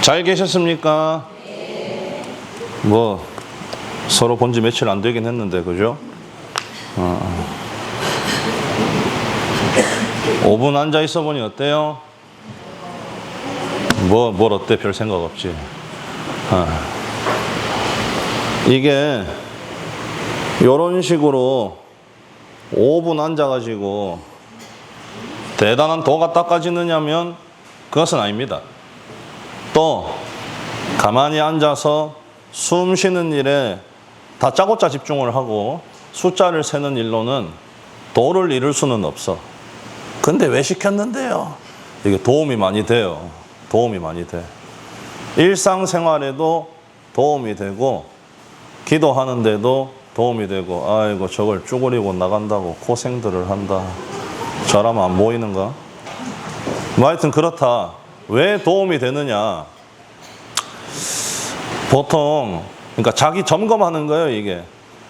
잘 계셨습니까? 뭐 서로 본 지 며칠 안 되긴 했는데 그죠? 5분 앉아 있어 보니 어때요? 뭘 어때? 별 생각 없지. 이게 요런 식으로 5분 앉아가지고 대단한 도가 닦아지느냐면 그것은 아닙니다. 또 가만히 앉아서 숨 쉬는 일에 다짜고짜 집중을 하고 숫자를 세는 일로는 도를 이룰 수는 없어. 근데 왜 시켰는데요? 이게 도움이 많이 돼요. 도움이 많이 돼. 일상생활에도 도움이 되고 기도하는데도 도움이 되고 아이고 저걸 쭈그리고 나간다고 고생들을 한다. 저라면 안 보이는가? 뭐 하여튼 그렇다. 왜 도움이 되느냐? 보통 그러니까 자기 점검하는 거예요. 이게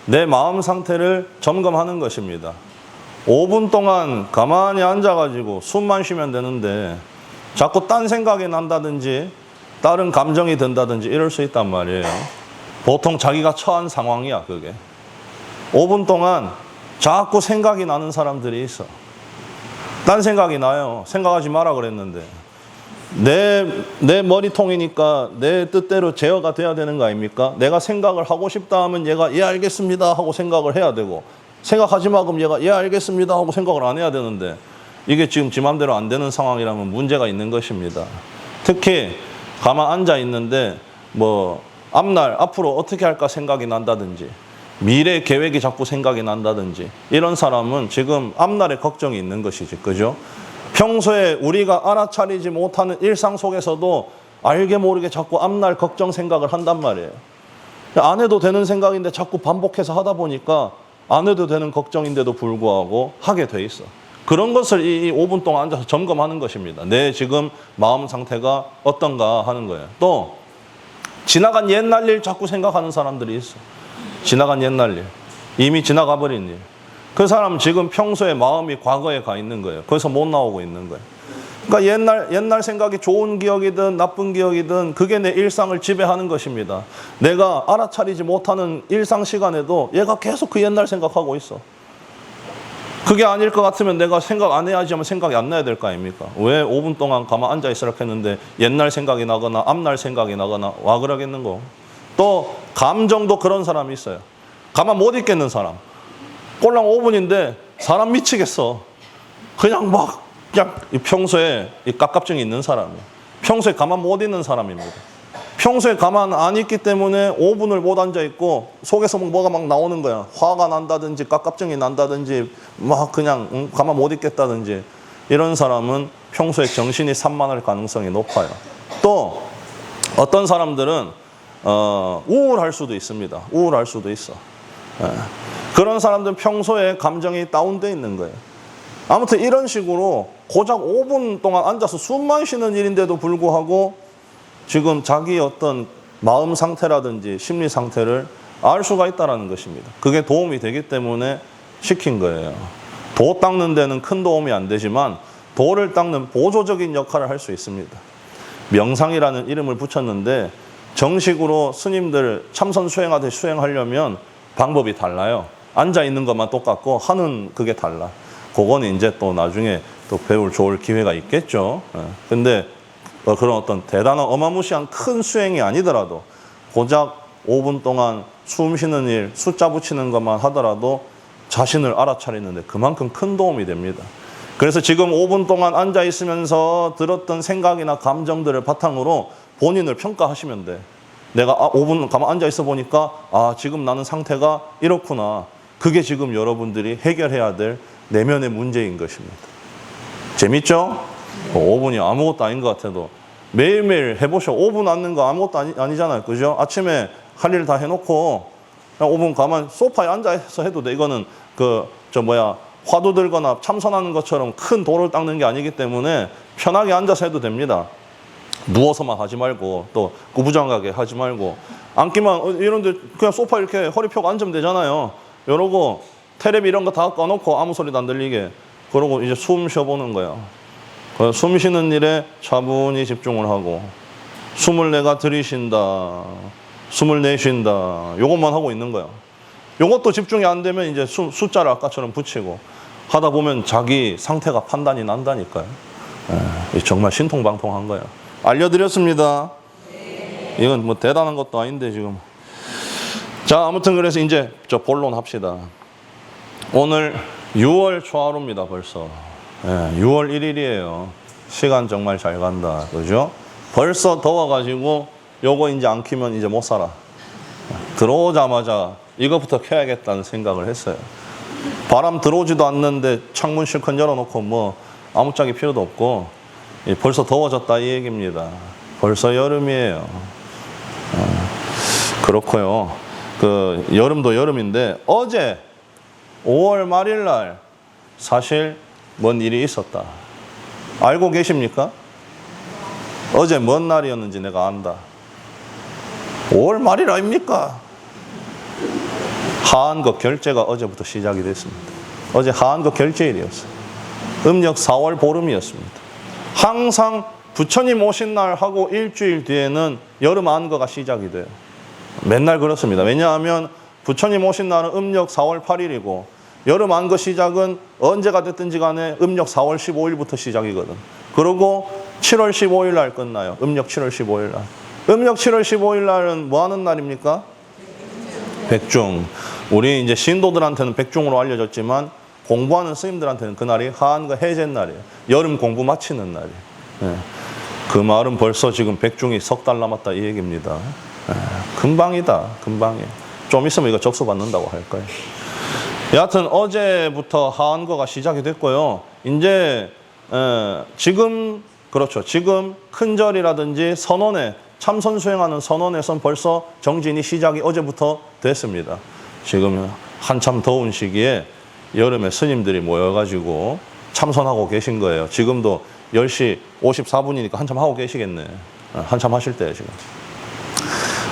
내 마음 상태를 점검하는 것입니다. 5분 동안 가만히 앉아가지고 숨만 쉬면 되는데 자꾸 딴 생각이 난다든지 다른 감정이 든다든지 이럴 수 있단 말이에요. 보통 자기가 처한 상황이야 그게. 5분 동안 자꾸 생각이 나는 사람들이 있어. 딴 생각이 나요. 생각하지 마라 그랬는데 내 머리통이니까 내 뜻대로 제어가 돼야 되는 거 아닙니까? 내가 생각을 하고 싶다 하면 얘가 예 알겠습니다 하고 생각을 해야 되고, 생각하지 마 그럼 얘가 예 알겠습니다 하고 생각을 안 해야 되는데 이게 지금 지 맘대로 안 되는 상황이라면 문제가 있는 것입니다. 특히 가만 앉아 있는데 뭐 앞으로 어떻게 할까 생각이 난다든지 미래 계획이 자꾸 생각이 난다든지 이런 사람은 지금 앞날에 걱정이 있는 것이지. 그죠? 평소에 우리가 알아차리지 못하는 일상 속에서도 알게 모르게 자꾸 앞날 걱정 생각을 한단 말이에요. 안 해도 되는 생각인데 자꾸 반복해서 하다 보니까 안 해도 되는 걱정인데도 불구하고 하게 돼 있어. 그런 것을 이 5분 동안 앉아서 점검하는 것입니다. 내 지금 마음 상태가 어떤가 하는 거예요. 또 지나간 옛날 일 자꾸 생각하는 사람들이 있어. 지나간 옛날 일, 이미 지나가 버린 일. 그 사람 지금 평소에 마음이 과거에 가 있는 거예요. 거기서 못 나오고 있는 거예요. 그러니까 옛날 생각이 좋은 기억이든 나쁜 기억이든 그게 내 일상을 지배하는 것입니다. 내가 알아차리지 못하는 일상 시간에도 얘가 계속 그 옛날 생각하고 있어. 그게 아닐 것 같으면 내가 생각 안 해야지 하면 생각이 안 나야 될 거 아닙니까? 왜 5분 동안 가만 앉아 있으라 했는데 옛날 생각이 나거나 앞날 생각이 나거나 와 그러겠는 거. 또 감정도 그런 사람이 있어요. 가만 못 있겠는 사람. 꼴랑 5분인데 사람 미치겠어. 그냥 평소에 이 갑갑증이 있는 사람이에요. 평소에 가만 못 있는 사람입니다. 평소에 가만 안 있기 때문에 5분을 못 앉아 있고 속에서 뭐가 막 나오는 거야. 화가 난다든지 갑갑증이 난다든지 그냥 가만 못 있겠다든지 이런 사람은 평소에 정신이 산만할 가능성이 높아요. 또 어떤 사람들은 우울할 수도 있습니다. 우울할 수도 있어. 그런 사람들은 평소에 감정이 다운돼 있는 거예요. 아무튼 이런 식으로 고작 5분 동안 앉아서 숨만 쉬는 일인데도 불구하고 지금 자기 어떤 마음 상태라든지 심리 상태를 알 수가 있다는 것입니다. 그게 도움이 되기 때문에 시킨 거예요. 도 닦는 데는 큰 도움이 안 되지만 도를 닦는 보조적인 역할을 할 수 있습니다. 명상이라는 이름을 붙였는데 정식으로 스님들 참선 수행하듯이 수행하려면 방법이 달라요. 앉아 있는 것만 똑같고 하는 그게 달라. 그거는 이제 또 나중에 또 배울 좋을 기회가 있겠죠. 근데 그런 어떤 대단한 어마무시한 큰 수행이 아니더라도 고작 5분 동안 숨 쉬는 일, 숫자 붙이는 것만 하더라도 자신을 알아차리는데 그만큼 큰 도움이 됩니다. 그래서 지금 5분 동안 앉아 있으면서 들었던 생각이나 감정들을 바탕으로 본인을 평가하시면 돼. 내가 5분 가만 앉아 있어 보니까 지금 나는 상태가 이렇구나. 그게 지금 여러분들이 해결해야 될 내면의 문제인 것입니다. 재밌죠? 5분이 아무것도 아닌 것 같아도 매일매일 해보셔. 5분 앉는 거 아무것도 아니잖아요. 그죠? 아침에 할 일 다 해놓고 그냥 5분 가만 소파에 앉아서 해도 돼. 이거는 화두 들거나 참선하는 것처럼 큰 돌을 닦는 게 아니기 때문에 편하게 앉아서 해도 됩니다. 누워서만 하지 말고 또 구부정하게 하지 말고 앉기만 이런데 그냥 소파 이렇게 허리 펴고 앉으면 되잖아요. 이러고 테레비 이런 거 다 꺼놓고 아무 소리도 안 들리게 그러고 이제 숨 쉬어보는 거야. 숨 쉬는 일에 차분히 집중을 하고 숨을 내가 들이쉰다. 숨을 내쉰다. 요것만 하고 있는 거야. 요것도 집중이 안 되면 이제 숫자를 아까처럼 붙이고 하다 보면 자기 상태가 판단이 난다니까요. 정말 신통방통한 거야. 알려드렸습니다. 이건 뭐 대단한 것도 아닌데 지금. 자, 아무튼 그래서 이제 저 본론 합시다. 오늘 6월 초하루입니다, 벌써. 6월 1일이에요. 시간 정말 잘 간다. 그죠? 벌써 더워가지고 요거 이제 안 켜면 이제 못 살아. 들어오자마자 이거부터 켜야겠다는 생각을 했어요. 바람 들어오지도 않는데 창문 실컷 열어놓고 뭐 아무짝에 필요도 없고 벌써 더워졌다 이 얘기입니다. 벌써 여름이에요. 그렇고요. 그 여름도 여름인데 어제 5월 말일 날 사실 뭔 일이 있었다. 알고 계십니까? 어제 뭔 날이었는지 내가 안다. 5월 말일 아닙니까? 하한거 결제가 어제부터 시작이 됐습니다. 어제 하한거 결제일이었어요. 음력 4월 보름이었습니다. 항상 부처님 오신 날 하고 일주일 뒤에는 여름 한거가 시작이 돼요. 맨날 그렇습니다. 왜냐하면 부처님 오신 날은 음력 4월 8일이고 여름 한거 시작은 언제가 됐든지 간에 음력 4월 15일부터 시작이거든. 그리고 7월 15일 날 끝나요. 음력 7월 15일 날. 음력 7월 15일 날은 뭐 하는 날입니까? 백중. 우리 이제 신도들한테는 백중으로 알려졌지만 공부하는 스님들한테는 그날이 하한거 해제 날이에요. 여름 공부 마치는 날이에요. 그 말은 벌써 지금 백중이 석 달 남았다 이 얘기입니다. 금방이다. 금방이에요. 좀 있으면 이거 접수 받는다고 할 거예요. 여하튼 어제부터 하한거가 시작이 됐고요. 이제 지금 그렇죠. 지금 큰절이라든지 선원에 참선 수행하는 선원에선 벌써 정진이 시작이 어제부터 됐습니다. 지금 한참 더운 시기에 여름에 스님들이 모여가지고 참선하고 계신 거예요. 지금도 10시 54분이니까 한참 하고 계시겠네. 한참 하실 때예요, 지금.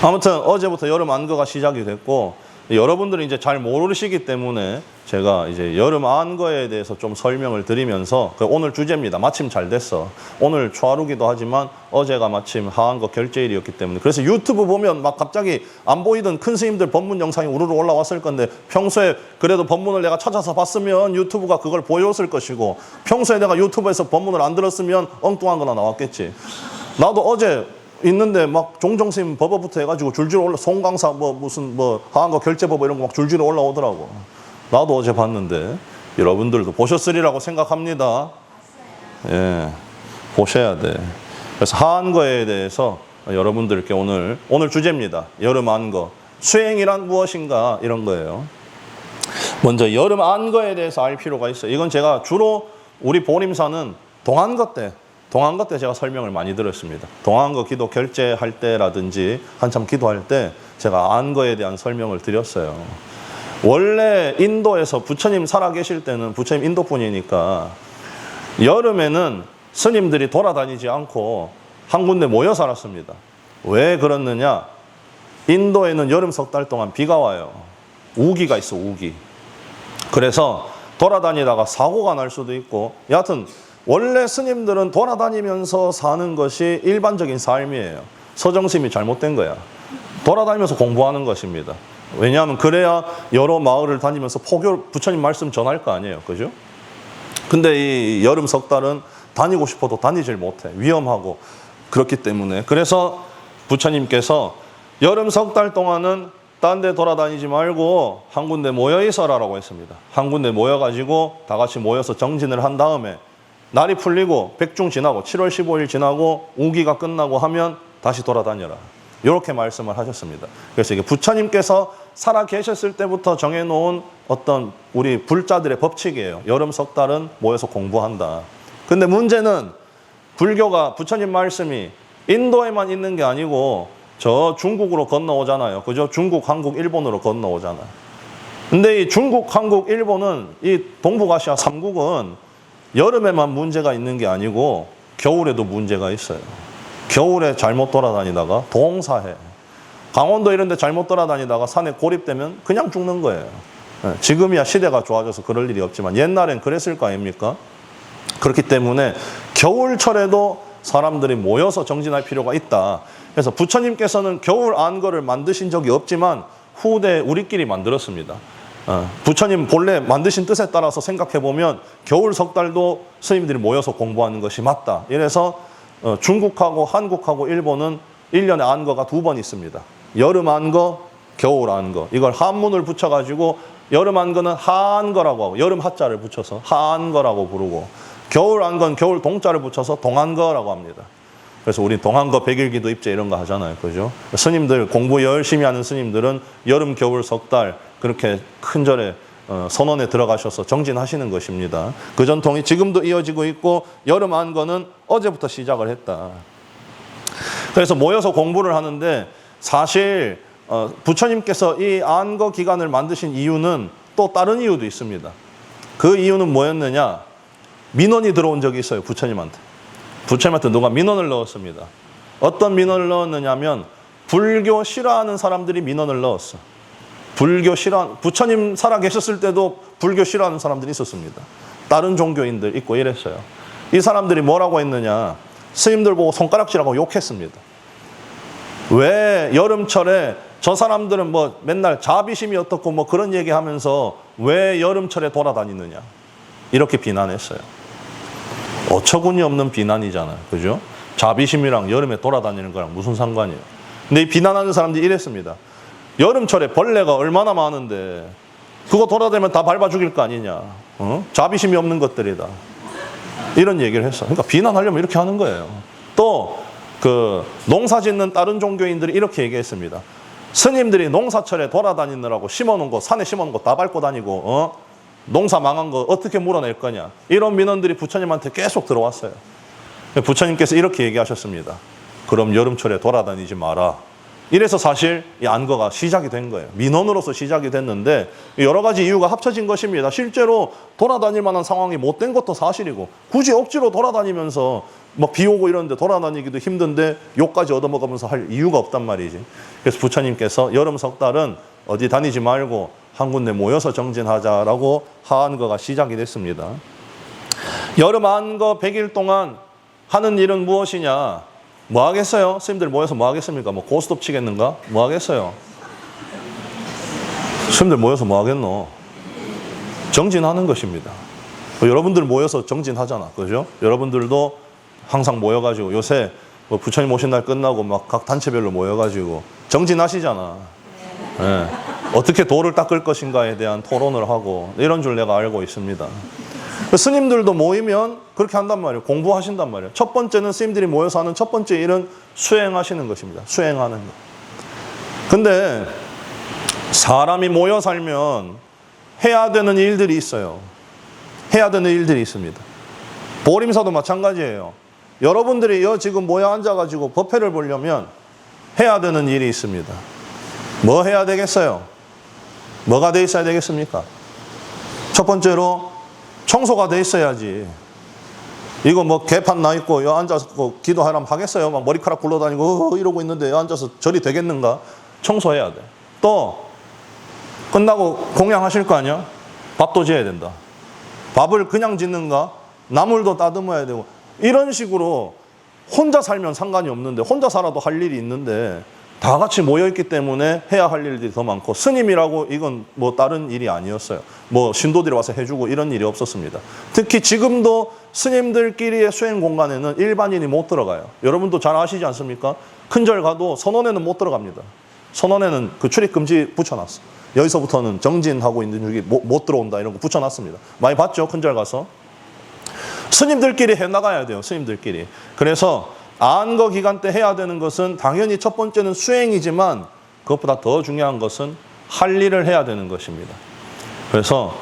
아무튼 어제부터 여름 안거가 시작이 됐고 여러분들이 이제 잘 모르시기 때문에 제가 이제 여름 안거에 대해서 좀 설명을 드리면서 오늘 주제입니다. 마침 잘 됐어. 오늘 초하루기도 하지만 어제가 마침 하한거 결제일이었기 때문에 그래서 유튜브 보면 막 갑자기 안 보이던 큰 스님들 법문 영상이 우르르 올라왔을 건데 평소에 그래도 법문을 내가 찾아서 봤으면 유튜브가 그걸 보여줬을 것이고 평소에 내가 유튜브에서 법문을 안 들었으면 엉뚱한 거나 나왔겠지. 나도 어제 있는데 막 종정스님 법어부터 해가지고 줄줄 올라 송강사 뭐 무슨 뭐 하한거 결제법 이런 거 막 줄줄 올라오더라고. 나도 어제 봤는데 여러분들도 보셨으리라고 생각합니다. 예, 보셔야 돼. 그래서 하한거에 대해서 여러분들께 오늘 주제입니다. 여름 안거 수행이란 무엇인가 이런 거예요. 먼저 여름 안거에 대해서 알 필요가 있어요. 이건 제가 주로 우리 보림사는 동안거 때 제가 설명을 많이 들었습니다. 동안거 기도 결제할 때라든지 한참 기도할 때 제가 안거에 대한 설명을 드렸어요. 원래 인도에서 부처님 살아계실 때는 부처님 인도 분이니까 여름에는 스님들이 돌아다니지 않고 한 군데 모여 살았습니다. 왜 그렇느냐? 인도에는 여름 석 달 동안 비가 와요. 우기가 있어, 우기. 그래서 돌아다니다가 사고가 날 수도 있고 여하튼 원래 스님들은 돌아다니면서 사는 것이 일반적인 삶이에요. 서정심이 잘못된 거야. 돌아다니면서 공부하는 것입니다. 왜냐하면 그래야 여러 마을을 다니면서 부처님 말씀 전할 거 아니에요. 그죠? 근데 이 여름 석 달은 다니고 싶어도 다니질 못해. 위험하고 그렇기 때문에. 그래서 부처님께서 여름 석 달 동안은 딴 데 돌아다니지 말고 한 군데 모여 있어라라고 했습니다. 한 군데 모여가지고 다 같이 모여서 정진을 한 다음에 날이 풀리고 백중 지나고 7월 15일 지나고 우기가 끝나고 하면 다시 돌아다녀라. 이렇게 말씀을 하셨습니다. 그래서 이게 부처님께서 살아 계셨을 때부터 정해놓은 어떤 우리 불자들의 법칙이에요. 여름 석 달은 모여서 공부한다. 근데 문제는 불교가 부처님 말씀이 인도에만 있는 게 아니고 저 중국으로 건너오잖아요. 그죠? 중국, 한국, 일본으로 건너오잖아. 근데 이 중국, 한국, 일본은 이 동북아시아 3국은 여름에만 문제가 있는 게 아니고 겨울에도 문제가 있어요. 겨울에 잘못 돌아다니다가 동사해. 강원도 이런 데 잘못 돌아다니다가 산에 고립되면 그냥 죽는 거예요. 지금이야 시대가 좋아져서 그럴 일이 없지만 옛날엔 그랬을 거 아닙니까? 그렇기 때문에 겨울철에도 사람들이 모여서 정진할 필요가 있다. 그래서 부처님께서는 겨울 안거를 만드신 적이 없지만 후대 우리끼리 만들었습니다. 부처님 본래 만드신 뜻에 따라서 생각해보면 겨울 석 달도 스님들이 모여서 공부하는 것이 맞다. 이래서 중국하고 한국하고 일본은 1년에 안거가 2번 있습니다. 여름 안거, 겨울 안거. 이걸 한문을 붙여가지고 여름 안거는 하안거라고 하고 여름 하자를 붙여서 하안거라고 부르고 겨울 안거는 겨울 동자를 붙여서 동안거라고 합니다. 그래서 우리 동안거 100일기도 입제 이런 거 하잖아요. 그죠? 스님들 공부 열심히 하는 스님들은 여름 겨울 석 달 그렇게 큰 절에 선원에 들어가셔서 정진하시는 것입니다. 그 전통이 지금도 이어지고 있고 여름 안거는 어제부터 시작을 했다. 그래서 모여서 공부를 하는데 사실 부처님께서 이 안거 기간을 만드신 이유는 또 다른 이유도 있습니다. 그 이유는 뭐였느냐? 민원이 들어온 적이 있어요. 부처님한테 누가 민원을 넣었습니다. 어떤 민원을 넣었느냐면 불교 싫어하는 사람들이 민원을 넣었어. 부처님 살아 계셨을 때도 불교 싫어하는 사람들이 있었습니다. 다른 종교인들 있고 이랬어요. 이 사람들이 뭐라고 했느냐? 스님들 보고 손가락질하고 욕했습니다. 왜 여름철에 저 사람들은 뭐 맨날 자비심이 어떻고 뭐 그런 얘기하면서 왜 여름철에 돌아다니느냐? 이렇게 비난했어요. 어처구니 없는 비난이잖아요. 그죠? 자비심이랑 여름에 돌아다니는 거랑 무슨 상관이에요? 근데 이 비난하는 사람들이 이랬습니다. 여름철에 벌레가 얼마나 많은데 그거 돌아다니면 다 밟아 죽일 거 아니냐. 자비심이 없는 것들이다. 이런 얘기를 했어. 그러니까 비난하려면 이렇게 하는 거예요. 또 농사 짓는 다른 종교인들이 이렇게 얘기했습니다. 스님들이 농사철에 돌아다니느라고 심어놓은 거, 산에 심어놓은 거 다 밟고 다니고 농사 망한 거 어떻게 물어낼 거냐. 이런 민원들이 부처님한테 계속 들어왔어요. 부처님께서 이렇게 얘기하셨습니다. 그럼 여름철에 돌아다니지 마라. 이래서 사실 이 안거가 시작이 된 거예요. 민원으로서 시작이 됐는데 여러 가지 이유가 합쳐진 것입니다. 실제로 돌아다닐 만한 상황이 못 된 것도 사실이고 굳이 억지로 돌아다니면서 뭐 비 오고 이런데 돌아다니기도 힘든데 욕까지 얻어먹으면서 할 이유가 없단 말이지. 그래서 부처님께서 여름 석 달은 어디 다니지 말고 한 군데 모여서 정진하자라고 하안거가 시작이 됐습니다. 여름 안거 100일 동안 하는 일은 무엇이냐? 뭐 하겠어요? 스님들 모여서 뭐 하겠습니까? 뭐 고스톱 치겠는가? 뭐 하겠어요? 스님들 모여서 뭐 하겠노? 정진하는 것입니다. 여러분들 모여서 정진하잖아. 그죠? 여러분들도 항상 모여가지고 요새 뭐 부처님 오신 날 끝나고 막 각 단체별로 모여가지고 정진하시잖아. 네. 어떻게 도를 닦을 것인가에 대한 토론을 하고 이런 줄 내가 알고 있습니다. 스님들도 모이면 그렇게 한단 말이에요. 공부하신단 말이에요. 첫 번째는 스님들이 모여서 하는 첫 번째 일은 수행하시는 것입니다. 수행하는 것. 근데 사람이 모여 살면 해야 되는 일들이 있어요. 해야 되는 일들이 있습니다. 보림사도 마찬가지예요. 여러분들이 지금 모여 앉아가지고 법회를 보려면 해야 되는 일이 있습니다. 뭐 해야 되겠어요? 뭐가 돼 있어야 되겠습니까? 첫 번째로 청소가 돼 있어야지. 이거 뭐 개판 나 있고 여 앉아서 기도하라면 하겠어요? 막 머리카락 굴러다니고 이러고 있는데 여 앉아서 절이 되겠는가? 청소해야 돼. 또 끝나고 공양하실 거 아니야? 밥도 지어야 된다. 밥을 그냥 짓는가? 나물도 따듬어야 되고 이런 식으로 혼자 살면 상관이 없는데 혼자 살아도 할 일이 있는데 다 같이 모여있기 때문에 해야 할 일들이 더 많고 스님이라고 이건 뭐 다른 일이 아니었어요. 뭐 신도들이 와서 해주고 이런 일이 없었습니다. 특히 지금도 스님들끼리의 수행 공간에는 일반인이 못 들어가요. 여러분도 잘 아시지 않습니까? 큰절 가도 선원에는 못 들어갑니다. 선원에는 그 출입금지 붙여놨어. 여기서부터는 정진하고 있는 중에 못 들어온다 이런 거 붙여놨습니다. 많이 봤죠? 큰절 가서. 스님들끼리 해나가야 돼요. 스님들끼리. 그래서 안거 기간 때 해야 되는 것은 당연히 첫 번째는 수행이지만 그것보다 더 중요한 것은 할 일을 해야 되는 것입니다. 그래서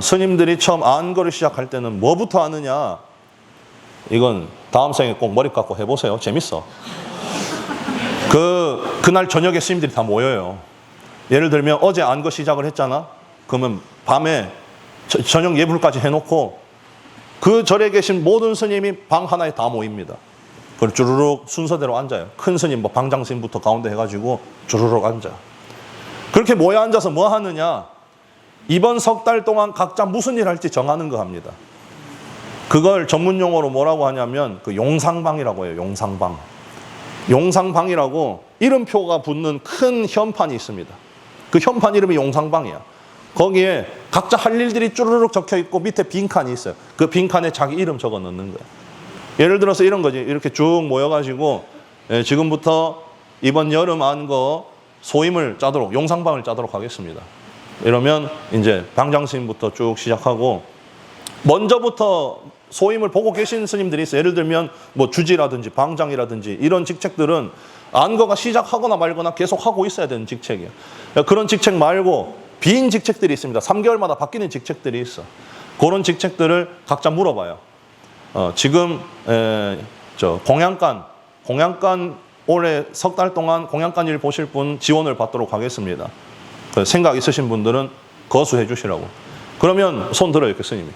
스님들이 처음 안거를 시작할 때는 뭐부터 하느냐? 이건 다음 생에 꼭 머리 깎고 해보세요. 재밌어. 그날 저녁에 스님들이 다 모여요. 예를 들면 어제 안거 시작을 했잖아. 그러면 밤에 저녁 예불까지 해놓고 그 절에 계신 모든 스님이 방 하나에 다 모입니다. 그걸 주르륵 순서대로 앉아요. 큰 스님, 뭐 방장스님부터 가운데 해가지고 주르륵 앉아. 그렇게 모여 앉아서 뭐 하느냐? 이번 석 달 동안 각자 무슨 일 할지 정하는 거 합니다. 그걸 전문 용어로 뭐라고 하냐면 그 용상방이라고 해요. 용상방. 용상방이라고 이름표가 붙는 큰 현판이 있습니다. 그 현판 이름이 용상방이야. 거기에 각자 할 일들이 쭈르륵 적혀 있고 밑에 빈칸이 있어요. 그 빈칸에 자기 이름 적어 넣는 거예요. 예를 들어서 이런 거지. 이렇게 쭉 모여가지고 지금부터 이번 여름 안 거 소임을 짜도록, 용상방을 짜도록 하겠습니다. 이러면 이제 방장 스님부터 쭉 시작하고, 먼저부터 소임을 보고 계신 스님들이 있어요. 예를 들면 뭐 주지라든지 방장이라든지 이런 직책들은 안거가 시작하거나 말거나 계속 하고 있어야 되는 직책이에요. 그런 직책 말고 빈 직책들이 있습니다. 3개월마다 바뀌는 직책들이 있어. 그런 직책들을 각자 물어봐요. 지금 공양간 올해 석 달 동안 공양간 일 보실 분 지원을 받도록 하겠습니다. 생각 있으신 분들은 거수해 주시라고. 그러면 손 들어요, 그 스님이.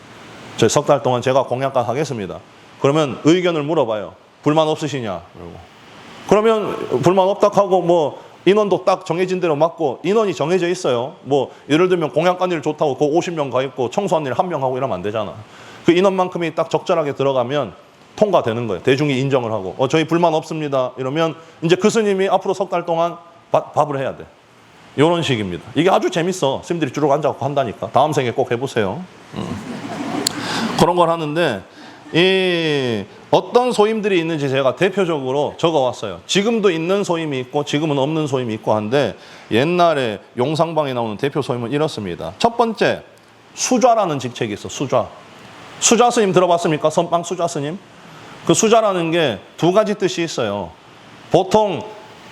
저 석 달 동안 제가 공양간 하겠습니다. 그러면 의견을 물어봐요. 불만 없으시냐? 그러면 불만 없다 하고 뭐 인원도 딱 정해진 대로 맞고, 인원이 정해져 있어요. 뭐 예를 들면 공양간 일 좋다고 그 50명 가 있고 청소한 일 1명 하고 이러면 안 되잖아. 그 인원만큼이 딱 적절하게 들어가면 통과되는 거예요. 대중이 인정을 하고 저희 불만 없습니다. 이러면 이제 그 스님이 앞으로 석 달 동안 밥을 해야 돼. 이런 식입니다. 이게 아주 재밌어. 스님들이 쭉 앉아갖고 한다니까. 다음 생에 꼭 해보세요. 그런 걸 하는데, 이 어떤 소임들이 있는지 제가 대표적으로 적어왔어요. 지금도 있는 소임이 있고 지금은 없는 소임이 있고 한데, 옛날에 용상방에 나오는 대표 소임은 이렇습니다. 첫 번째, 수좌라는 직책이 있어. 수좌 스님 들어봤습니까? 선방 수좌 스님? 그 수좌라는 게 두 가지 뜻이 있어요. 보통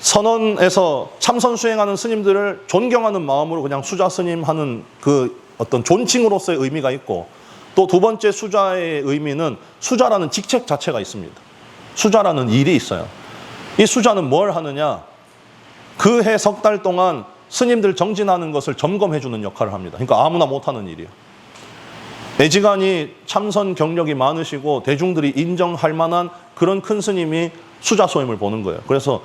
선원에서 참선 수행하는 스님들을 존경하는 마음으로 그냥 수좌 스님 하는 그 어떤 존칭으로서의 의미가 있고, 또 두 번째 수좌의 의미는 수좌라는 직책 자체가 있습니다. 수좌라는 일이 있어요. 이 수좌는 뭘 하느냐? 그 해 석 달 동안 스님들 정진하는 것을 점검해 주는 역할을 합니다. 그러니까 아무나 못하는 일이에요. 애지간히 참선 경력이 많으시고 대중들이 인정할 만한 그런 큰 스님이 수좌 소임을 보는 거예요. 그래서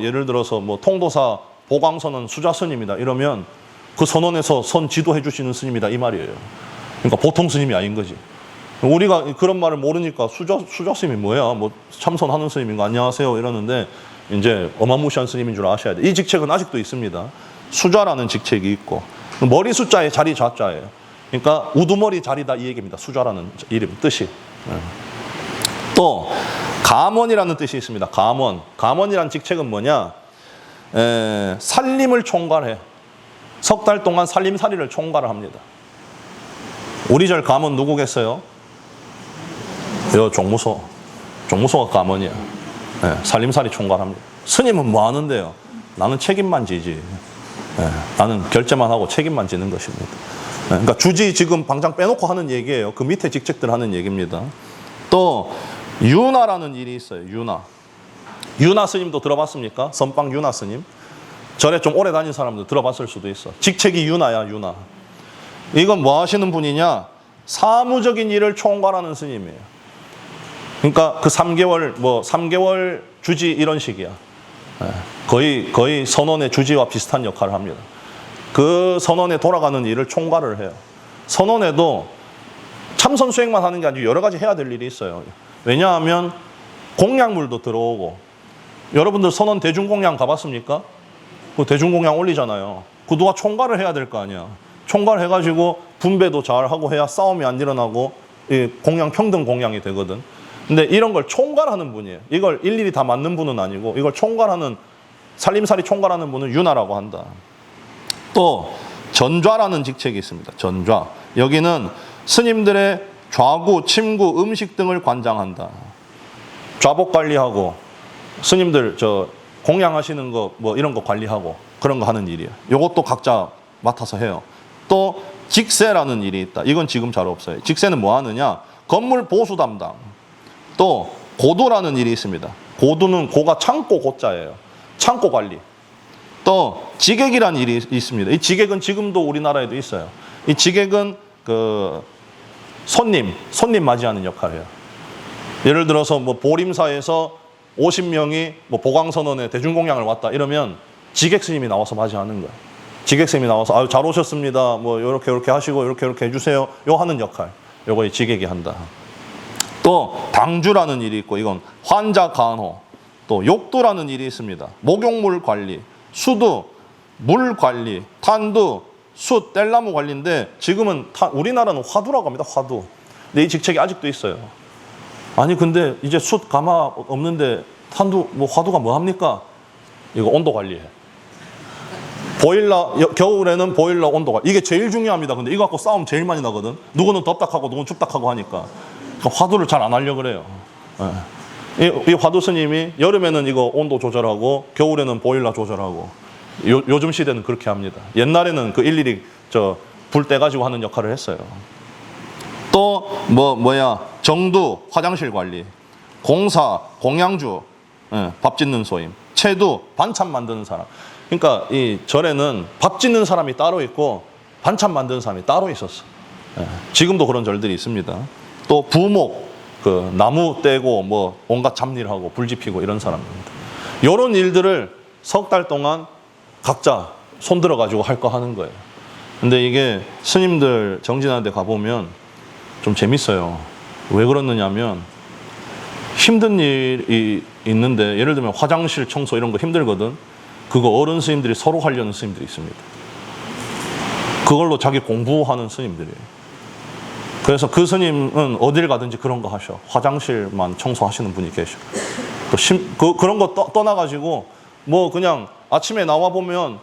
예를 들어서 통도사 보광선은 수좌 스님이다 이러면 그 선원에서 선 지도해 주시는 스님이다 이 말이에요. 그러니까 보통 스님이 아닌 거지. 우리가 그런 말을 모르니까 수좌 스님이 뭐야? 참선하는 스님인 거 안녕하세요 이러는데, 이제 어마무시한 스님인 줄 아셔야 돼. 이 직책은 아직도 있습니다. 수좌라는 직책이 있고, 머리 숫자의 자리 좌자예요. 그러니까 우두머리 자리다 이 얘기입니다. 수좌라는 이름 뜻이. 또 감원이라는 뜻이 있습니다. 감원이라는 직책은 뭐냐? 살림을 총괄해. 석 달 동안 살림살이를 총괄을 합니다. 우리 절 감원 누구겠어요? 종무소가 감원이야. 살림살이 총괄합니다. 스님은 뭐 하는데요? 나는 책임만 지지. 나는 결제만 하고 책임만 지는 것입니다. 그러니까 주지 지금 방장 빼놓고 하는 얘기예요. 그 밑에 직책들 하는 얘기입니다. 또 유나라는 일이 있어요. 유나 스님도 들어봤습니까? 선방 유나 스님. 절에 좀 오래 다닌 사람들 들어봤을 수도 있어. 직책이 유나야, 유나. 이건 뭐 하시는 분이냐? 사무적인 일을 총괄하는 스님이에요. 그러니까 그 3개월 주지 이런 식이야. 거의 선원의 주지와 비슷한 역할을 합니다. 그 선원에 돌아가는 일을 총괄을 해요. 선원에도 참선 수행만 하는 게 아니고 여러 가지 해야 될 일이 있어요. 왜냐하면 공양물도 들어오고, 여러분들 선원 대중공양 가봤습니까? 그 대중공양 올리잖아요. 그 누가 총괄을 해야 될 거 아니야. 총괄해가지고 분배도 잘하고 해야 싸움이 안 일어나고 공양 평등 공양이 되거든. 근데 이런 걸 총괄하는 분이에요. 이걸 일일이 다 맡는 분은 아니고 이걸 총괄하는, 살림살이 총괄하는 분은 유나라고 한다. 또 전좌라는 직책이 있습니다. 전좌. 여기는 스님들의 좌구, 침구, 음식 등을 관장한다. 좌복 관리하고 스님들 공양하시는 거 이런 거 관리하고 그런 거 하는 일이에요. 이것도 각자 맡아서 해요. 또 직세라는 일이 있다. 이건 지금 잘 없어요. 직세는 뭐 하느냐? 건물 보수 담당. 또 고두라는 일이 있습니다. 고두는 고가 창고 고자예요. 창고 관리. 또 지객이라는 일이 있습니다. 이 지객은 지금도 우리나라에도 있어요. 이 지객은 손님 맞이하는 역할을 해요. 예를 들어서 보림사에서 50명이 보광선원에 대중공양을 왔다 이러면 지객 스님이 나와서 맞이하는 거예요. 지객 스님이 나와서 아유 잘 오셨습니다. 요렇게 하시고 요렇게 해주세요. 요 하는 역할. 요거 지객이 한다. 또 당주라는 일이 있고, 이건 환자 간호, 또 욕두라는 일이 있습니다. 목욕물 관리, 수두, 물 관리, 탄두, 숯, 뗄나무 관리인데 지금은 우리나라는 화두라고 합니다. 화두. 근데 이 직책이 아직도 있어요. 아니 근데 이제 숯 가마 없는데 탄두 뭐 화두가 뭐 합니까? 이거 온도 관리해. 보일러, 겨울에는 보일러 온도 관리. 이게 제일 중요합니다. 근데 이거 갖고 싸움 제일 많이 나거든. 누구는 덥다 하고 누구는 춥다 하고 하니까. 그러니까 화두를 잘 안 하려고 그래요. 이 화두 스님이 여름에는 이거 온도 조절하고 겨울에는 보일러 조절하고, 요즘 시대는 그렇게 합니다. 옛날에는 그 일일이 불 떼가지고 하는 역할을 했어요. 또 정두, 화장실 관리, 공사, 공양주, 밥 짓는 소임, 채두, 반찬 만드는 사람. 그러니까 이 절에는 밥 짓는 사람이 따로 있고 반찬 만드는 사람이 따로 있었어. 지금도 그런 절들이 있습니다. 또 부목, 그 나무 떼고 뭐 온갖 잡일하고 불 지피고 이런 사람입니다. 이런 일들을 석 달 동안 각자 손들어 가지고 할 거 하는 거예요. 근데 이게 스님들 정진하는 데 가보면 좀 재밌어요. 왜 그러느냐면 힘든 일이 있는데, 예를 들면 화장실 청소 이런 거 힘들거든. 그거 어른 스님들이 서로 하려는 스님들이 있습니다. 그걸로 자기 공부하는 스님들이에요. 그래서 그 스님은 어딜 가든지 그런 거 하셔. 화장실만 청소하시는 분이 계셔. 또 그런 거 떠나가지고 뭐 그냥 아침에 나와 보면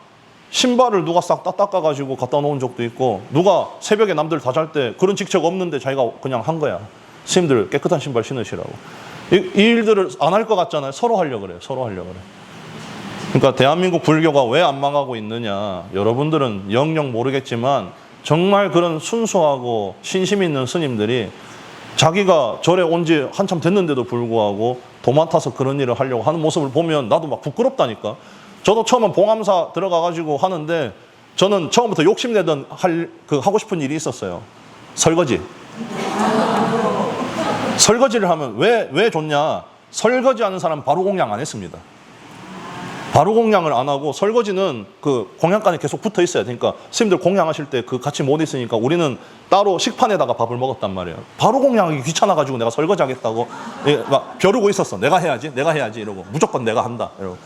신발을 누가 싹 닦아가지고 갖다 놓은 적도 있고, 누가 새벽에 남들 다 잘 때 그런 직책 없는데 자기가 그냥 한 거야. 스님들 깨끗한 신발 신으시라고. 이 일들을 안 할 것 같잖아요. 서로 하려고 그래요. 서로 하려고 그래. 그러니까 대한민국 불교가 왜 안 망하고 있느냐. 여러분들은 영영 모르겠지만 정말 그런 순수하고 신심 있는 스님들이 자기가 절에 온 지 한참 됐는데도 불구하고 도만 타서 그런 일을 하려고 하는 모습을 보면 나도 막 부끄럽다니까. 저도 처음엔 봉암사 들어가가지고 하는데, 저는 처음부터 욕심내던 하고 싶은 일이 있었어요. 설거지. 설거지를 하면 왜 좋냐. 설거지 하는 사람은 바로 공양 안 했습니다. 바로 공양을 안 하고, 설거지는 그 공양간에 계속 붙어 있어야 되니까 스님들 공양하실 때 그 같이 못 있으니까 우리는 따로 식판에다가 밥을 먹었단 말이에요. 바로 공양하기 귀찮아가지고 내가 설거지 하겠다고 막 벼르고 있었어. 내가 해야지 이러고, 무조건 내가 한다 이러고.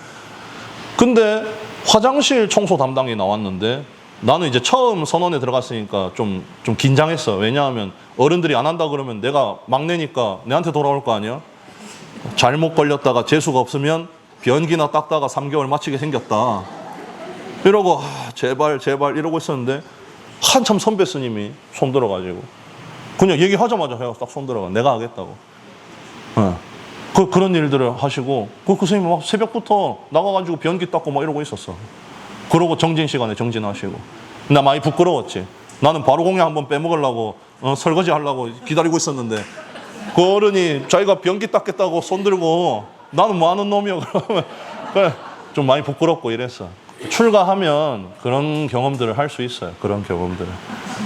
근데 화장실 청소 담당이 나왔는데 나는 이제 처음 선원에 들어갔으니까 좀 긴장했어. 왜냐하면 어른들이 안 한다 그러면 내가 막내니까 내한테 돌아올 거 아니야. 잘못 걸렸다가 재수가 없으면 변기나 닦다가 3개월 마치게 생겼다 이러고, 제발 이러고 있었는데 한참 선배 스님이 손들어가지고 그냥 얘기하자마자 딱 손들어가. 내가 하겠다고. 그런 일들을 하시고, 그 스님이 막 새벽부터 나가가지고 변기 닦고 막 이러고 있었어. 그러고 정진 시간에 정진하시고. 나 많이 부끄러웠지. 나는 바로 공양 한번 빼먹으려고 설거지 하려고 기다리고 있었는데, 그 어른이 자기가 변기 닦겠다고 손들고 나는 뭐 하는 놈이야. 그러면 그래, 좀 많이 부끄럽고 이랬어. 출가하면 그런 경험들을 할 수 있어요. 그런 경험들을.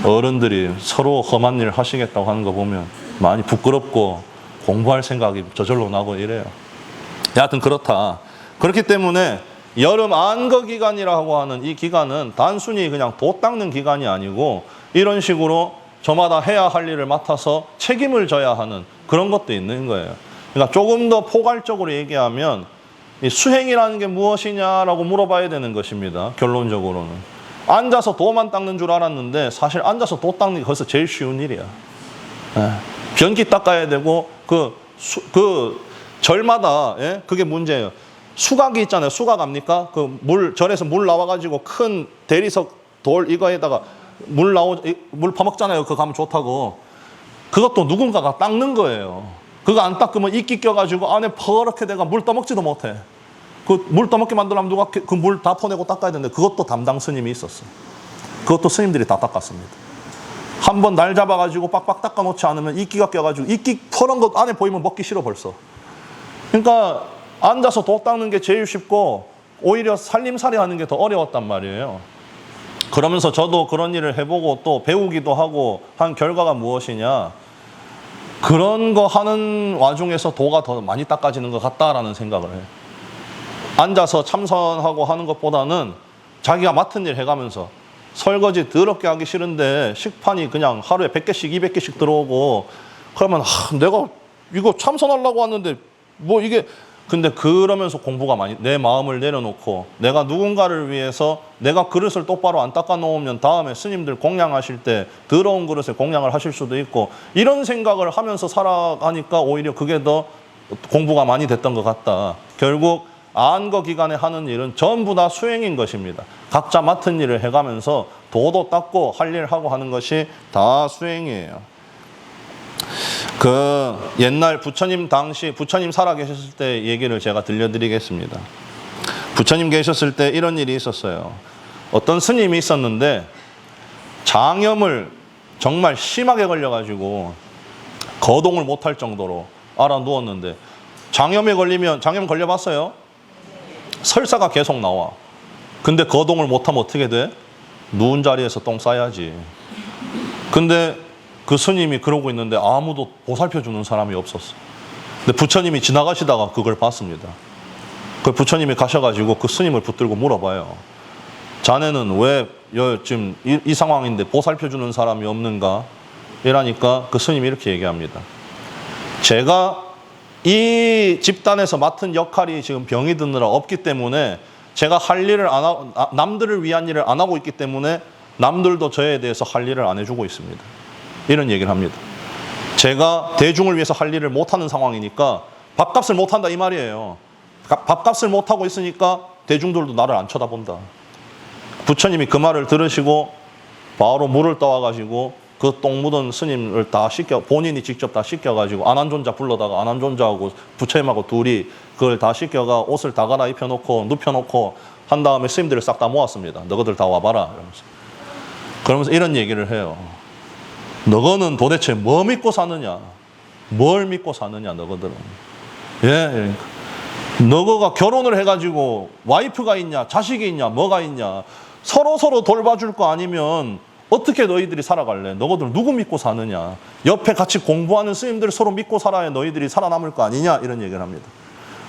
어른들이 서로 험한 일 하시겠다고 하는 거 보면 많이 부끄럽고 공부할 생각이 저절로 나고 이래요. 여하튼 그렇다. 그렇기 때문에 여름 안거 기간이라고 하는 이 기간은 단순히 그냥 도 닦는 기간이 아니고, 이런 식으로 저마다 해야 할 일을 맡아서 책임을 져야 하는 그런 것도 있는 거예요. 그러니까 조금 더 포괄적으로 얘기하면 이 수행이라는 게 무엇이냐라고 물어봐야 되는 것입니다. 결론적으로는. 앉아서 도만 닦는 줄 알았는데 사실 앉아서 도 닦는 게 거기서 제일 쉬운 일이야. 변기 닦아야 되고, 그 절마다, 그게 문제예요. 수각이 있잖아요. 수각 압니까? 절에서 물 나와가지고 큰 대리석 돌 이거에다가 물 퍼먹잖아요. 그거 가면 좋다고. 그것도 누군가가 닦는 거예요. 그거 안 닦으면 이끼 껴가지고 안에 퍼렇게 돼가 물 떠먹지도 못해. 그 물 떠먹게 만들려면 누가 그 물 다 퍼내고 닦아야 되는데, 그것도 담당 스님이 있었어. 그것도 스님들이 다 닦았습니다. 한번 날 잡아가지고 빡빡 닦아놓지 않으면 이끼가 껴가지고, 이끼 퍼는 것 안에 보이면 먹기 싫어 벌써. 그러니까 앉아서 도 닦는 게 제일 쉽고 오히려 살림살이 하는 게 더 어려웠단 말이에요. 그러면서 저도 그런 일을 해보고 또 배우기도 하고 한 결과가 무엇이냐, 그런 거 하는 와중에서 도가 더 많이 닦아지는 것 같다라는 생각을 해요. 앉아서 참선하고 하는 것보다는 자기가 맡은 일 해가면서, 설거지 더럽게 하기 싫은데 식판이 그냥 하루에 100개씩 200개씩 들어오고, 그러면 내가 이거 참선하려고 왔는데 뭐 이게 근데 그러면서 공부가 많이 내 마음을 내려놓고 내가 누군가를 위해서 내가 그릇을 똑바로 안 닦아 놓으면 다음에 스님들 공양하실 때 더러운 그릇에 공양을 하실 수도 있고 이런 생각을 하면서 살아가니까 오히려 그게 더 공부가 많이 됐던 것 같다. 결국 안거 기간에 하는 일은 전부 다 수행인 것입니다. 각자 맡은 일을 해가면서 도도 닦고 할 일 하고 하는 것이 다 수행이에요. 그 옛날 부처님 당시 부처님 살아 계셨을 때 얘기를 제가 들려드리겠습니다. 부처님 계셨을 때 이런 일이 있었어요. 어떤 스님이 있었는데 장염을 정말 심하게 걸려가지고 거동을 못할 정도로 알아 누웠는데 장염에 걸리면 장염 걸려봤어요? 설사가 계속 나와. 근데 거동을 못하면 어떻게 돼? 누운 자리에서 똥 싸야지. 근데 그 스님이 그러고 있는데 아무도 보살펴 주는 사람이 없었어. 근데 부처님이 지나가시다가 그걸 봤습니다. 그 부처님이 가셔가지고 그 스님을 붙들고 물어봐요. 자네는 왜 지금 이 상황인데 보살펴 주는 사람이 없는가? 이러니까 그 스님이 이렇게 얘기합니다. 제가 이 집단에서 맡은 역할이 지금 병이 드느라 없기 때문에 제가 할 일을 안 하고 남들을 위한 일을 안 하고 있기 때문에 남들도 저에 대해서 할 일을 안 해주고 있습니다. 이런 얘기를 합니다. 제가 대중을 위해서 할 일을 못하는 상황이니까 밥값을 못한다 이 말이에요. 밥값을 못하고 있으니까 대중들도 나를 안 쳐다본다. 부처님이 그 말을 들으시고 바로 물을 떠와가지고 그 똥 묻은 스님을 다 씻겨 본인이 직접 다 씻겨가지고 안한존자 불러다가 안한존자하고 부처님하고 둘이 그걸 다 씻겨가 옷을 다 갈아입혀놓고 눕혀놓고 한 다음에 스님들을 싹 다 모았습니다. 너희들 다 와봐라 그러면서 이런 얘기를 해요. 너희는 도대체 뭐 믿고 사느냐? 뭘 믿고 사느냐 너희들은. 예, 너희가 결혼을 해가지고 와이프가 있냐 자식이 있냐 뭐가 있냐 서로 돌봐줄 거 아니면 어떻게 너희들이 살아갈래? 너희들 누구 믿고 사느냐? 옆에 같이 공부하는 스님들 서로 믿고 살아야 너희들이 살아남을 거 아니냐? 이런 얘기를 합니다.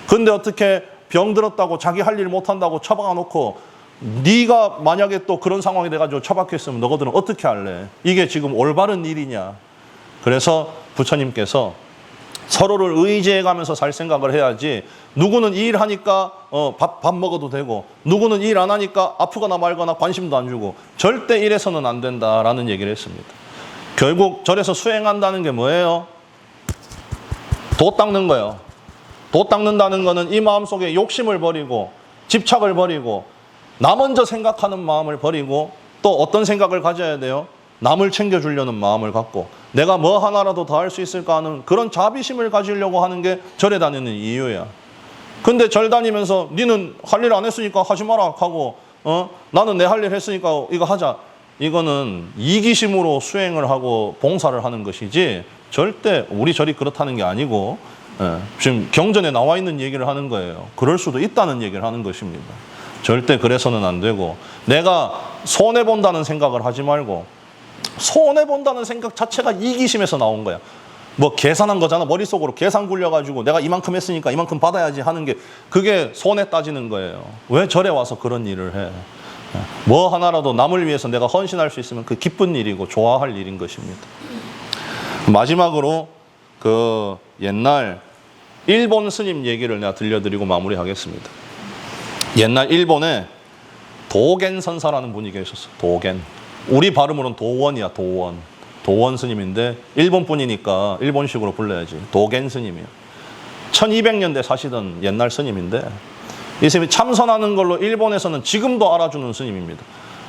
근데 어떻게 병 들었다고 자기 할 일 못한다고 처박아 놓고 네가 만약에 또 그런 상황이 돼가지고 처박혔으면 너희들은 어떻게 할래? 이게 지금 올바른 일이냐? 그래서 부처님께서 서로를 의지해가면서 살 생각을 해야지 누구는 일 하니까 밥 먹어도 되고 누구는 일 안 하니까 아프거나 말거나 관심도 안 주고 절대 이래서는 안 된다라는 얘기를 했습니다. 결국 절에서 수행한다는 게 뭐예요? 도 닦는 거예요. 도 닦는다는 거는 이 마음속에 욕심을 버리고 집착을 버리고 나 먼저 생각하는 마음을 버리고 또 어떤 생각을 가져야 돼요? 남을 챙겨주려는 마음을 갖고 내가 뭐 하나라도 더 할 수 있을까 하는 그런 자비심을 가지려고 하는 게 절에 다니는 이유야. 근데 절 다니면서 니는 할 일 안 했으니까 하지 마라 하고 나는 내 할 일 했으니까 이거 하자. 이거는 이기심으로 수행을 하고 봉사를 하는 것이지 절대 우리 절이 그렇다는 게 아니고 지금 경전에 나와 있는 얘기를 하는 거예요. 그럴 수도 있다는 얘기를 하는 것입니다. 절대 그래서는 안 되고 내가 손해본다는 생각을 하지 말고 손해본다는 생각 자체가 이기심에서 나온 거야. 뭐 계산한 거잖아. 머릿속으로 계산 굴려가지고 내가 이만큼 했으니까 이만큼 받아야지 하는 게 그게 손해 따지는 거예요. 왜 절에 와서 그런 일을 해? 뭐 하나라도 남을 위해서 내가 헌신할 수 있으면 그 기쁜 일이고 좋아할 일인 것입니다. 마지막으로 그 옛날 일본 스님 얘기를 내가 들려드리고 마무리하겠습니다. 옛날 일본에 도겐 선사라는 분이 계셨어. 도겐. 우리 발음으로는 도원이야. 도원 스님인데 일본 분이니까 일본식으로 불러야지. 도겐 스님이야. 1200년대 사시던 옛날 스님인데 이 스님이 참선하는 걸로 일본에서는 지금도 알아주는 스님입니다.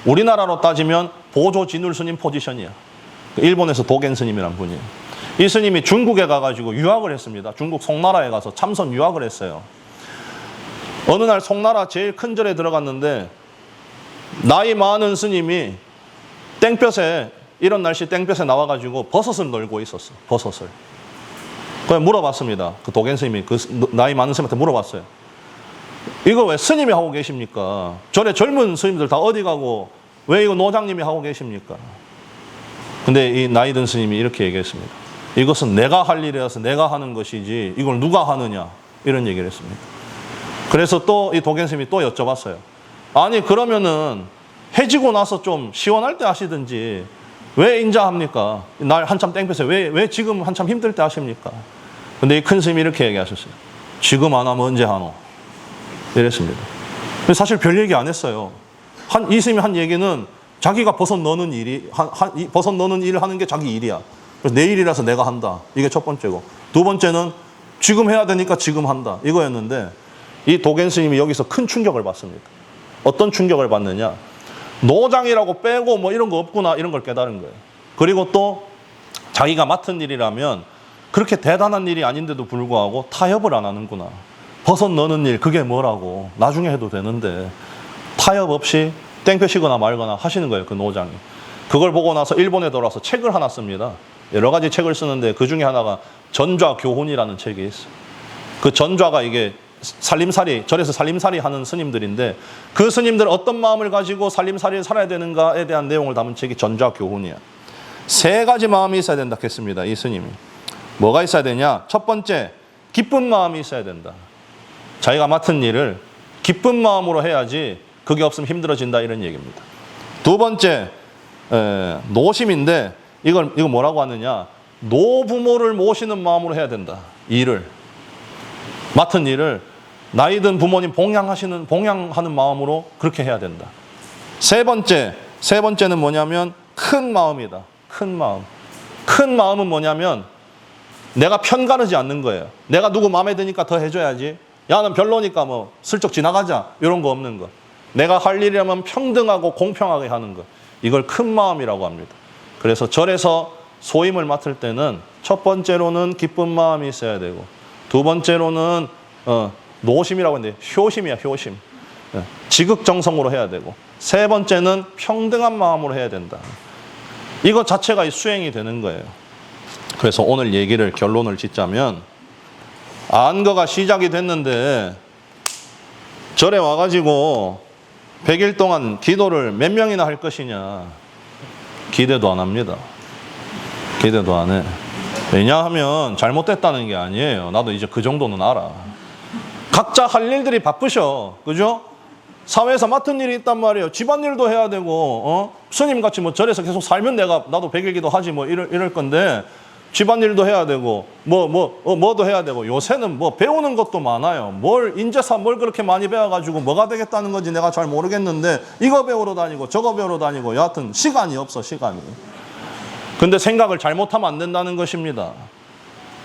우리나라로 따지면 보조 진울 스님 포지션이야. 일본에서 도겐 스님이란 분이에요. 이 스님이 중국에 가가지고 유학을 했습니다. 중국 송나라에 가서 참선 유학을 했어요. 어느 날 송나라 제일 큰 절에 들어갔는데 나이 많은 스님이 땡볕에 이런 날씨 땡볕에 나와가지고 버섯을 널고 있었어. 버섯을. 그래서 물어봤습니다. 그 도겐 스님이 그 나이 많은 스님한테 물어봤어요. 이거 왜 스님이 하고 계십니까? 절에 젊은 스님들 다 어디 가고 왜 이거 노장님이 하고 계십니까? 근데 이 나이 든 스님이 이렇게 얘기했습니다. 이것은 내가 할 일이라서 내가 하는 것이지 이걸 누가 하느냐 이런 얘기를 했습니다. 그래서 또 이 도겐 스님이 또 여쭤봤어요. 아니 그러면은 해지고 나서 좀 시원할 때 하시든지 왜 인자합니까? 날 한참 땡볕에 왜 지금 한참 힘들 때 하십니까? 근데 이 큰 스님이 이렇게 얘기하셨어요. 지금 안 하면 언제 하노? 이랬습니다. 사실 별 얘기 안 했어요. 이 스님이 한 얘기는 자기가 버섯 넣는 일을 하는 게 자기 일이야. 그래서 내 일이라서 내가 한다. 이게 첫 번째고. 두 번째는 지금 해야 되니까 지금 한다. 이거였는데 이 도겐 스님이 여기서 큰 충격을 받습니다. 어떤 충격을 받느냐? 노장이라고 빼고 뭐 이런 거 없구나 이런 걸 깨달은 거예요. 그리고 또 자기가 맡은 일이라면 그렇게 대단한 일이 아닌데도 불구하고 타협을 안 하는구나. 버섯 넣는 일 그게 뭐라고 나중에 해도 되는데 타협 없이 땡볕이거나 말거나 하시는 거예요. 그 노장이. 그걸 보고 나서 일본에 돌아와서 책을 하나 씁니다. 여러 가지 책을 쓰는데 그 중에 하나가 전좌교훈이라는 책이 있어요. 그 전좌가 이게 살림살이, 절에서 살림살이 하는 스님들인데 그 스님들 어떤 마음을 가지고 살림살이를 살아야 되는가에 대한 내용을 담은 책이 전좌교훈이야. 세 가지 마음이 있어야 된다 했습니다. 이 스님이. 뭐가 있어야 되냐? 첫 번째, 기쁜 마음이 있어야 된다. 자기가 맡은 일을 기쁜 마음으로 해야지 그게 없으면 힘들어진다 이런 얘기입니다. 두 번째, 노심인데 이거 뭐라고 하느냐? 노부모를 모시는 마음으로 해야 된다. 일을. 맡은 일을 나이 든 부모님 봉양하는 마음으로 그렇게 해야 된다. 세 번째는 뭐냐면 큰 마음이다. 큰 마음. 큰 마음은 뭐냐면 내가 편가르지 않는 거예요. 내가 누구 마음에 드니까 더 해줘야지. 야, 넌 별로니까 뭐 슬쩍 지나가자. 이런 거 없는 거. 내가 할 일이라면 평등하고 공평하게 하는 거. 이걸 큰 마음이라고 합니다. 그래서 절에서 소임을 맡을 때는 첫 번째로는 기쁜 마음이 있어야 되고 두 번째로는 노심이라고 하는데 효심이야, 효심. 지극정성으로 해야 되고 세 번째는 평등한 마음으로 해야 된다. 이거 자체가 수행이 되는 거예요. 그래서 오늘 결론을 짓자면 안거가 시작이 됐는데 절에 와가지고 100일 동안 기도를 몇 명이나 할 것이냐. 기대도 안 합니다. 기대도 안 해. 왜냐하면 잘못됐다는 게 아니에요. 나도 이제 그 정도는 알아. 각자 할 일들이 바쁘셔. 그죠? 사회에서 맡은 일이 있단 말이에요. 집안일도 해야 되고, 스님같이 뭐 절에서 계속 살면 나도 100일 기도 하지 뭐 이럴 건데, 집안일도 해야 되고, 뭐도 해야 되고, 요새는 뭐 배우는 것도 많아요. 인제사 뭘 그렇게 많이 배워가지고 뭐가 되겠다는 건지 내가 잘 모르겠는데, 이거 배우러 다니고, 저거 배우러 다니고, 여하튼 시간이 없어, 시간이. 근데 생각을 잘못하면 안 된다는 것입니다.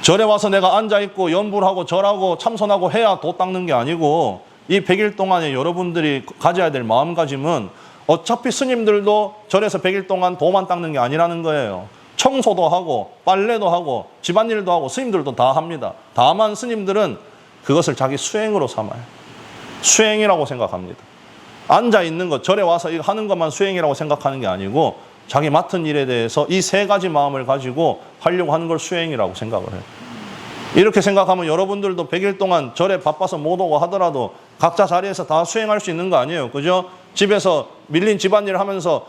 절에 와서 내가 앉아있고, 연불하고, 절하고, 참선하고 해야 도 닦는 게 아니고, 이 100일 동안에 여러분들이 가져야 될 마음가짐은 어차피 스님들도 절에서 100일 동안 도만 닦는 게 아니라는 거예요. 청소도 하고 빨래도 하고 집안일도 하고 스님들도 다 합니다. 다만 스님들은 그것을 자기 수행으로 삼아요. 수행이라고 생각합니다. 앉아있는 것, 절에 와서 이거 하는 것만 수행이라고 생각하는 게 아니고 자기 맡은 일에 대해서 이 세 가지 마음을 가지고 하려고 하는 걸 수행이라고 생각을 해요. 이렇게 생각하면 여러분들도 100일 동안 절에 바빠서 못 오고 하더라도 각자 자리에서 다 수행할 수 있는 거 아니에요. 그죠? 집에서 밀린 집안일 하면서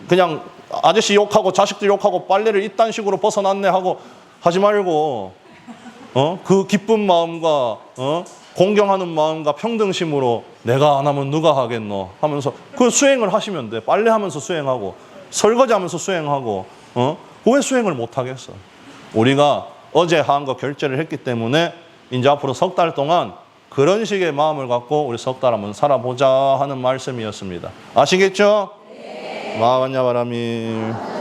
그냥 아저씨 욕하고 자식들 욕하고 빨래를 이딴 식으로 벗어났네 하고 하지 말고 그 기쁜 마음과 공경하는 마음과 평등심으로 내가 안 하면 누가 하겠노 하면서 그 수행을 하시면 돼. 빨래하면서 수행하고 설거지하면서 수행하고 왜 수행을 못 하겠어? 우리가 어제 한 거 결제를 했기 때문에 이제 앞으로 석 달 동안 그런 식의 마음을 갖고 우리 석 달 한번 살아보자 하는 말씀이었습니다. 아시겠죠? 네. 마하반야바라미.